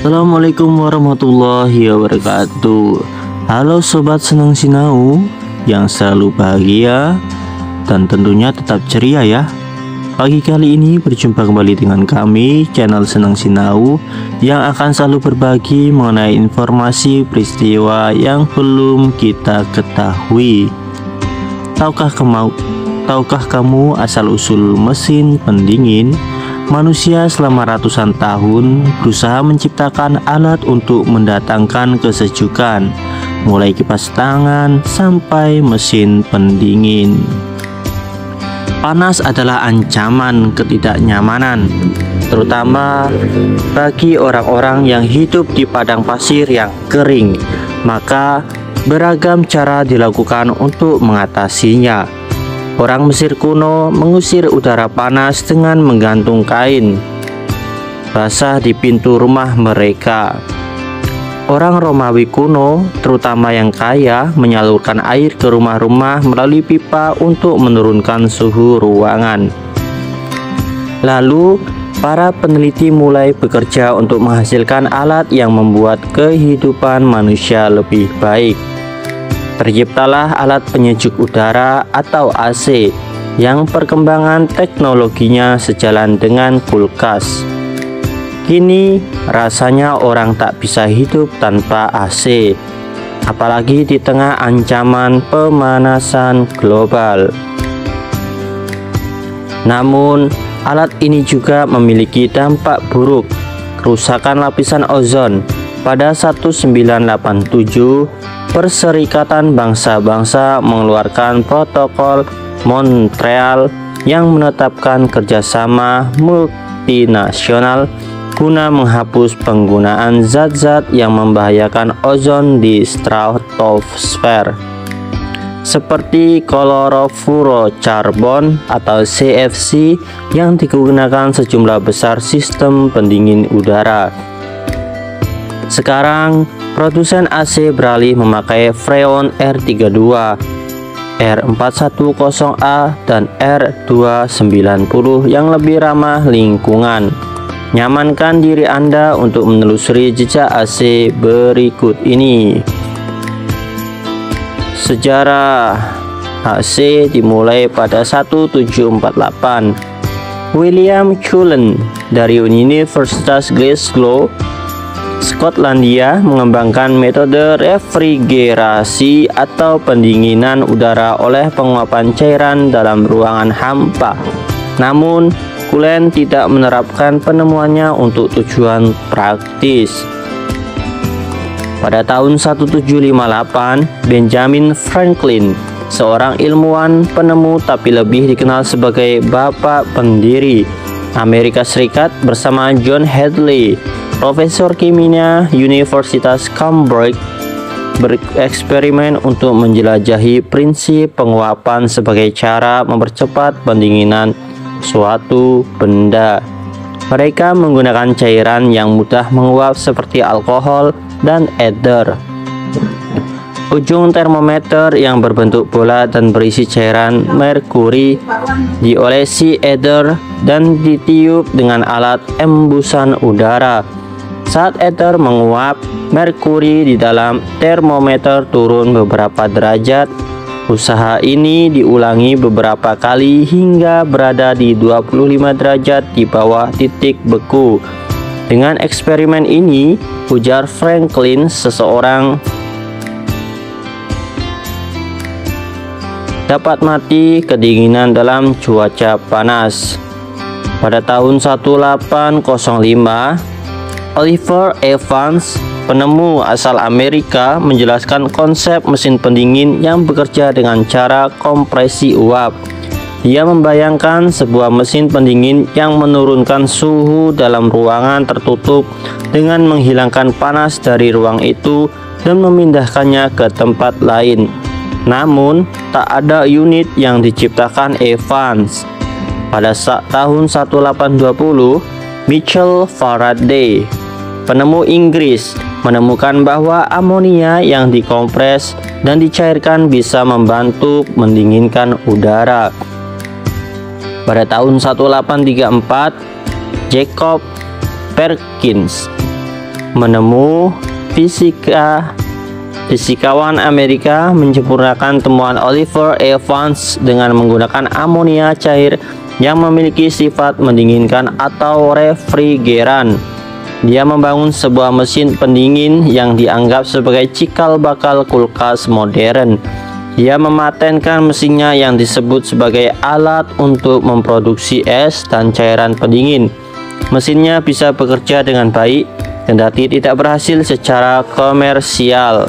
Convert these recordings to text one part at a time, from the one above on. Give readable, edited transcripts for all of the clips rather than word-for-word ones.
Assalamualaikum warahmatullahi wabarakatuh. Halo sobat senang sinau yang selalu bahagia dan tentunya tetap ceria ya. Pagi kali ini berjumpa kembali dengan kami, channel Senang Sinau, yang akan selalu berbagi mengenai informasi peristiwa yang belum kita ketahui. Tahukah kamu asal-usul mesin pendingin? Manusia selama ratusan tahun berusaha menciptakan alat untuk mendatangkan kesejukan, mulai kipas tangan sampai mesin pendingin. Panas adalah ancaman ketidaknyamanan, terutama bagi orang-orang yang hidup di padang pasir yang kering. Maka beragam cara dilakukan untuk mengatasinya. Orang Mesir kuno mengusir udara panas dengan menggantung kain basah di pintu rumah mereka. Orang Romawi kuno, terutama yang kaya, menyalurkan air ke rumah-rumah melalui pipa untuk menurunkan suhu ruangan. Lalu, para peneliti mulai bekerja untuk menghasilkan alat yang membuat kehidupan manusia lebih baik. Terciptalah alat penyejuk udara atau AC yang perkembangan teknologinya sejalan dengan kulkas. Kini rasanya orang tak bisa hidup tanpa AC, apalagi di tengah ancaman pemanasan global. Namun, alat ini juga memiliki dampak buruk, kerusakan lapisan ozon. Pada 1987, Perserikatan Bangsa-Bangsa mengeluarkan Protokol Montreal yang menetapkan kerjasama multinasional guna menghapus penggunaan zat-zat yang membahayakan ozon di stratosfer, seperti klorofluorokarbon atau CFC yang digunakan sejumlah besar sistem pendingin udara. Sekarang, produsen AC beralih memakai Freon R32, R410A, dan R290 yang lebih ramah lingkungan. Nyamankan diri Anda untuk menelusuri jejak AC berikut ini. Sejarah AC dimulai pada 1748. William Cullen dari Universitas Glasgow, Skotlandia, mengembangkan metode refrigerasi atau pendinginan udara oleh penguapan cairan dalam ruangan hampa. Namun, Cullen tidak menerapkan penemuannya untuk tujuan praktis. Pada tahun 1758, Benjamin Franklin, seorang ilmuwan penemu tapi lebih dikenal sebagai Bapak Pendiri Amerika Serikat, bersama John Hadley, profesor kimia Universitas Cambridge, bereksperimen untuk menjelajahi prinsip penguapan sebagai cara mempercepat pendinginan suatu benda. Mereka menggunakan cairan yang mudah menguap seperti alkohol dan ether. Ujung termometer yang berbentuk bola dan berisi cairan merkuri diolesi ether dan ditiup dengan alat embusan udara. Saat ether menguap, merkuri di dalam termometer turun beberapa derajat. Usaha ini diulangi beberapa kali hingga berada di 25 derajat di bawah titik beku. Dengan eksperimen ini, ujar Franklin, seseorang dapat mati kedinginan dalam cuaca panas. Pada tahun 1805, Oliver Evans, penemu asal Amerika, menjelaskan konsep mesin pendingin yang bekerja dengan cara kompresi uap. Dia membayangkan sebuah mesin pendingin yang menurunkan suhu dalam ruangan tertutup dengan menghilangkan panas dari ruang itu dan memindahkannya ke tempat lain. Namun, tak ada unit yang diciptakan Evans. Pada tahun 1820, Michael Faraday, penemu Inggris, menemukan bahwa amonia yang dikompres dan dicairkan bisa membantu mendinginkan udara. Pada tahun 1834, Jacob Perkins menemu fisikawan Amerika menyempurnakan temuan Oliver Evans dengan menggunakan amonia cair yang memiliki sifat mendinginkan atau refrigeran. Dia membangun sebuah mesin pendingin yang dianggap sebagai cikal bakal kulkas modern. Dia mematenkan mesinnya yang disebut sebagai alat untuk memproduksi es dan cairan pendingin. Mesinnya bisa bekerja dengan baik, kendati tidak berhasil secara komersial.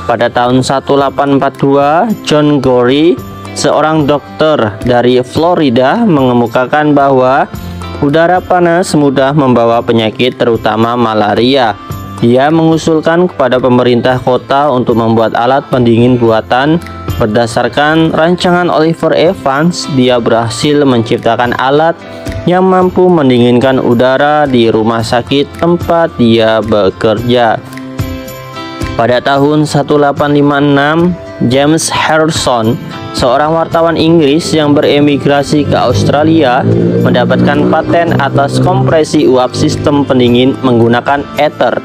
Pada tahun 1842, John Gorey, seorang dokter dari Florida, mengemukakan bahwa udara panas mudah membawa penyakit, terutama malaria. Dia mengusulkan kepada pemerintah kota untuk membuat alat pendingin buatan. Berdasarkan rancangan Oliver Evans, dia berhasil menciptakan alat yang mampu mendinginkan udara di rumah sakit tempat dia bekerja. Pada tahun 1856, James Harrison, seorang wartawan Inggris yang beremigrasi ke Australia, mendapatkan paten atas kompresi uap sistem pendingin menggunakan ether,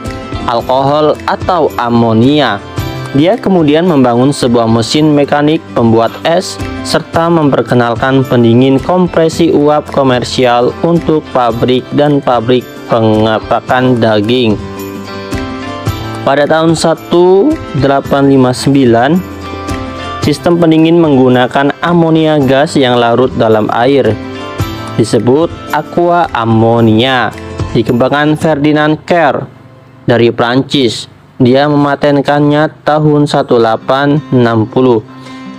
alkohol atau amonia. Dia kemudian membangun sebuah mesin mekanik pembuat es serta memperkenalkan pendingin kompresi uap komersial untuk pabrik dan pabrik pengepakan daging. Pada tahun 1859, sistem pendingin menggunakan amonia gas yang larut dalam air, disebut aqua ammonia, dikembangkan Ferdinand Care dari Prancis. Dia mematenkannya tahun 1860.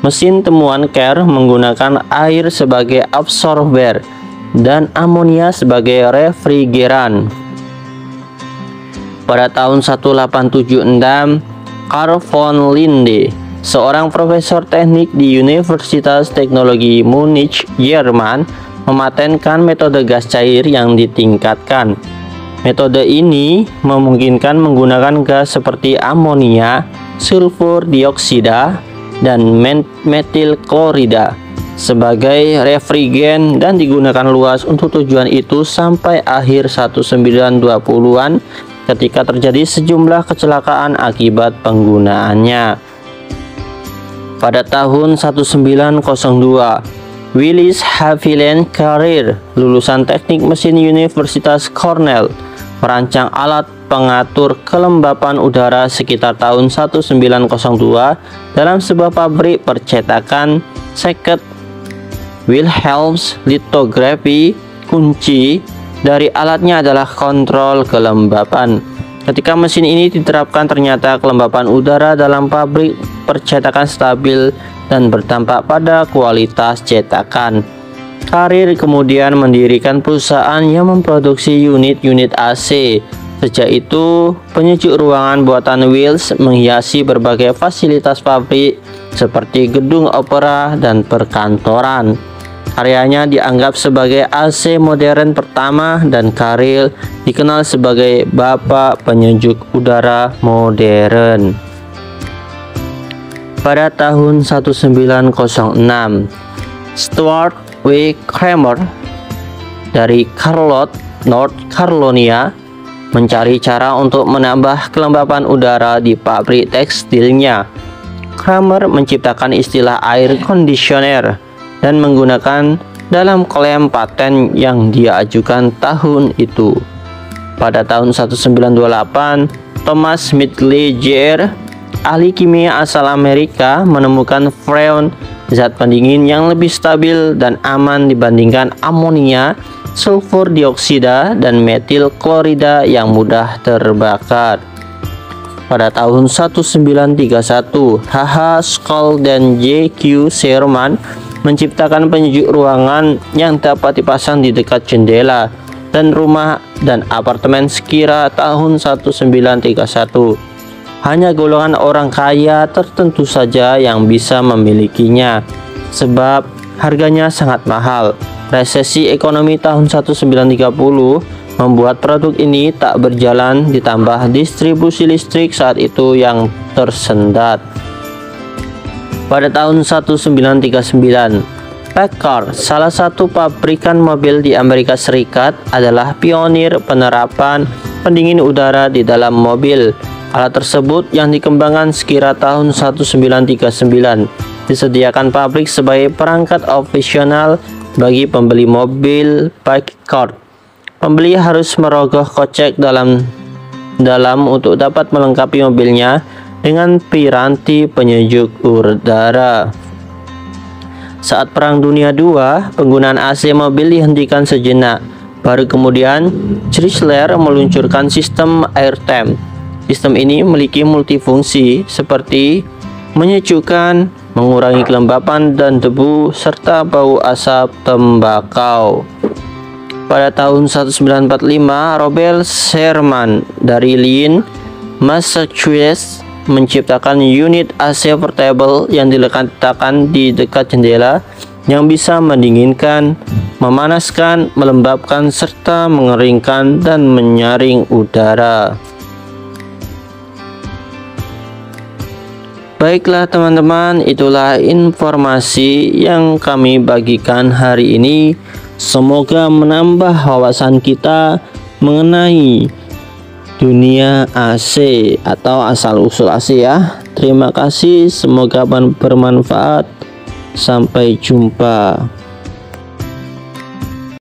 Mesin temuan Care menggunakan air sebagai absorber dan amonia sebagai refrigeran. Pada tahun 1876, Carl von Linde, seorang profesor teknik di Universitas Teknologi Munich, Jerman, mematenkan metode gas cair yang ditingkatkan. Metode ini memungkinkan menggunakan gas seperti amonia, sulfur dioksida, dan metil klorida sebagai refrigen dan digunakan luas untuk tujuan itu sampai akhir 1920-an ketika terjadi sejumlah kecelakaan akibat penggunaannya. Pada tahun 1902, Willis Haviland Carrier, lulusan teknik mesin Universitas Cornell, merancang alat pengatur kelembapan udara sekitar tahun 1902 dalam sebuah pabrik percetakan seket. Wilhelm's lithography. Kunci dari alatnya adalah kontrol kelembapan. Ketika mesin ini diterapkan, ternyata kelembapan udara dalam pabrik percetakan stabil dan berdampak pada kualitas cetakan. Carrier kemudian mendirikan perusahaan yang memproduksi unit-unit AC. Sejak itu, penyejuk ruangan buatan Wills menghiasi berbagai fasilitas pabrik seperti gedung opera dan perkantoran. Karyanya dianggap sebagai AC modern pertama dan Carrier dikenal sebagai bapak penyejuk udara modern. Pada tahun 1906, Stuart W. Kramer dari Charlotte, North Carolina, mencari cara untuk menambah kelembapan udara di pabrik tekstilnya. Kramer menciptakan istilah air conditioner dan menggunakan dalam klaim paten yang dia ajukan tahun itu. Pada tahun 1928, Thomas Midgley Jr., ahli kimia asal Amerika, menemukan freon, zat pendingin yang lebih stabil dan aman dibandingkan amonia, sulfur dioksida, dan metil klorida yang mudah terbakar. Pada tahun 1931, H.H. Skoll dan J.Q. Sherman menciptakan penyejuk ruangan yang dapat dipasang di dekat jendela dan rumah dan apartemen sekira tahun 1931. Hanya golongan orang kaya tertentu saja yang bisa memilikinya, sebab harganya sangat mahal. Resesi ekonomi tahun 1930 membuat produk ini tak berjalan, ditambah distribusi listrik saat itu yang tersendat. Pada tahun 1939, Packard, salah satu pabrikan mobil di Amerika Serikat, adalah pionir penerapan pendingin udara di dalam mobil. Alat tersebut yang dikembangkan sekira tahun 1939 disediakan pabrik sebagai perangkat opsional bagi pembeli mobil Packard Card. Pembeli harus merogoh kocek dalam untuk dapat melengkapi mobilnya dengan piranti penyejuk udara. Saat Perang Dunia II, penggunaan AC mobil dihentikan sejenak. Baru kemudian, Chrysler meluncurkan sistem airtime. Sistem ini memiliki multifungsi seperti menyejukkan, mengurangi kelembapan dan debu, serta bau asap tembakau. Pada tahun 1945, Robert Sherman dari Lynn, Massachusetts menciptakan unit AC portable yang diletakkan di dekat jendela yang bisa mendinginkan, memanaskan, melembabkan, serta mengeringkan dan menyaring udara. Baiklah teman-teman, itulah informasi yang kami bagikan hari ini. Semoga menambah wawasan kita mengenai dunia AC atau asal-usul AC ya. Terima kasih, semoga bermanfaat. Sampai jumpa.